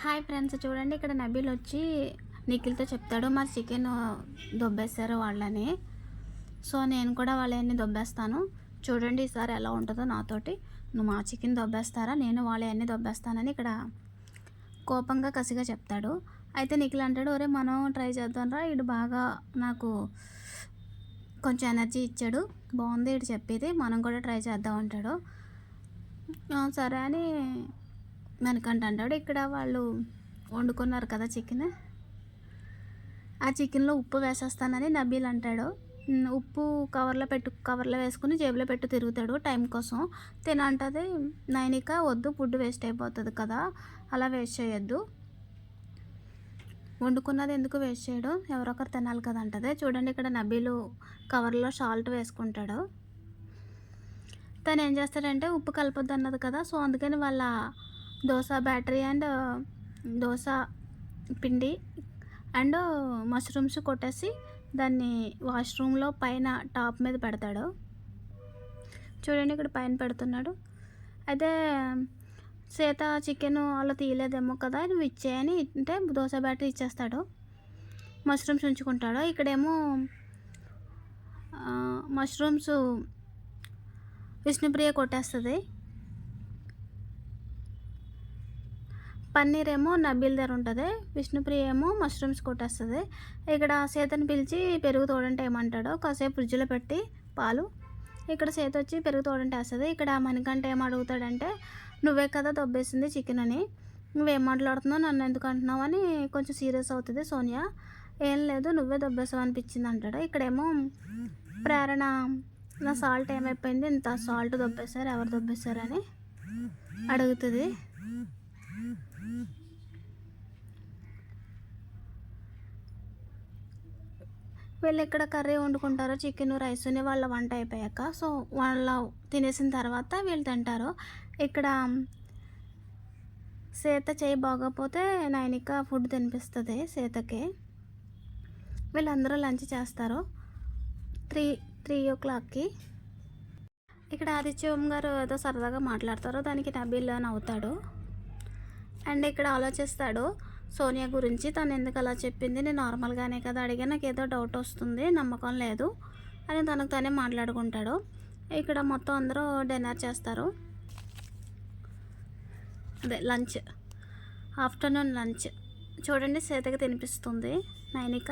Hi friends, చూడండి ఇక్కడ నబీల్ వచ్చి నిఖిల్తో చెప్తాడు మా చికెన్ దొబ్బేశారు వాళ్ళని. సో నేను కూడా వాళ్ళని దొబ్బేస్తాను, చూడండి ఈసారి ఎలా ఉంటుందో నాతోటి. నువ్వు మా చికెన్ దొబ్బేస్తారా, నేను వాళ్ళని దొబ్బేస్తానని ఇక్కడ కోపంగా కసిగా చెప్తాడు. అయితే నిఖిల్ అంటాడు, ఒరే మనం ట్రై చేద్దాంరా, ఇటు బాగా నాకు కొంచెం ఎనర్జీ ఇచ్చాడు, బాగుంది ఇటు చెప్పేది, మనం కూడా ట్రై చేద్దాం అంటాడు. సరే అని మనకంట అంటాడు. ఇక్కడ వాళ్ళు వండుకున్నారు కదా చికెన్, ఆ చికెన్లో ఉప్పు వేసేస్తానని నబీల్ అంటాడు. ఉప్పు కవర్లో వేసుకుని జేబులో పెట్టు తిరుగుతాడు టైం కోసం. తినంటది నైనిక, వద్దు ఫుడ్ వేస్ట్ అయిపోతుంది కదా, అలా వేస్ట్ చేయొద్దు, వండుకున్నది ఎందుకు వేస్ట్ చేయడం, ఎవరొకరు తినాలి కదా అంటది. చూడండి ఇక్కడ నబీలు కవర్లో సాల్ట్ వేసుకుంటాడు. తను ఏం చేస్తాడంటే ఉప్పు కలపొద్దు అన్నది కదా, సో అందుకని వాళ్ళ దోశ బ్యాటరీ అండ్ దోశ పిండి అండ్ మష్రూమ్స్ కొట్టేసి దాన్ని వాష్రూమ్లో పైన టాప్ మీద పెడతాడు. చూడండి ఇక్కడ పైన పెడుతున్నాడు. అయితే సీత చికెన్ అలా తీయలేదేమో కదా, నువ్వు ఇచ్చేయని అంటే దోశ బ్యాటరీ ఇచ్చేస్తాడు, మష్రూమ్స్ ఉంచుకుంటాడు. ఇక్కడేమో మష్రూమ్స్ విష్ణుప్రియ కొట్టేస్తుంది, పన్నీర్ ఏమో నబీల్ దగ్గర ఉంటుంది, విష్ణుప్రియ ఏమో మష్రూమ్స్ కొట్టేస్తుంది. ఇక్కడ సీతను పిలిచి పెరుగు తోడంటే ఏమంటాడో, కాసేపు ఫ్రిడ్జ్లో పెట్టి పాలు, ఇక్కడ సీత వచ్చి పెరుగు తోడంటే వేస్తుంది. ఇక్కడ మనకంటే ఏం అడుగుతాడంటే, నువ్వే కదా దొబ్బేసింది చికెన్ అని, నువ్వేం మాట్లాడుతున్నావు, నన్ను ఎందుకు అంటున్నావు అని కొంచెం సీరియస్ అవుతుంది సోనియా. ఏం లేదు నువ్వే దొబ్బేసావు అనిపించింది అంటాడు. ఇక్కడేమో ప్రేరణ, నా సాల్ట్ ఏమైపోయింది, ఇంత సాల్ట్ దొబ్బేశారు, ఎవరు దొబ్బేశారని అడుగుతుంది. వీళ్ళు ఇక్కడ కర్రీ వండుకుంటారు, చికెన్ రైస్ని వాళ్ళ వంట అయిపోయాక. సో వాళ్ళ తినేసిన తర్వాత వీళ్ళు తింటారు. ఇక్కడ సీత చేయి బాగోపోతే నైనిక ఫుడ్ తినిపిస్తుంది సీతకి. వీళ్ళందరూ లంచ్ చేస్తారు 3 o'clockకి. ఇక్కడ ఆదిత్యం గారు ఏదో సరదాగా మాట్లాడతారు, దానికి నబీల్ నవ్వుతాడు. అండ్ ఇక్కడ ఆలోచిస్తాడు సోనియా గురించి, తను ఎందుకు అలా చెప్పింది, నేను నార్మల్గానే కదా అడిగా, నాకు ఏదో డౌట్ వస్తుంది, నమ్మకం లేదు అని తనకు తానే మాట్లాడుకుంటాడు. ఇక్కడ మొత్తం అందరూ డిన్నర్ చేస్తారు, అదే లంచ్, ఆఫ్టర్నూన్ లంచ్. చూడండి సీతకి తినిపిస్తుంది నైనిక.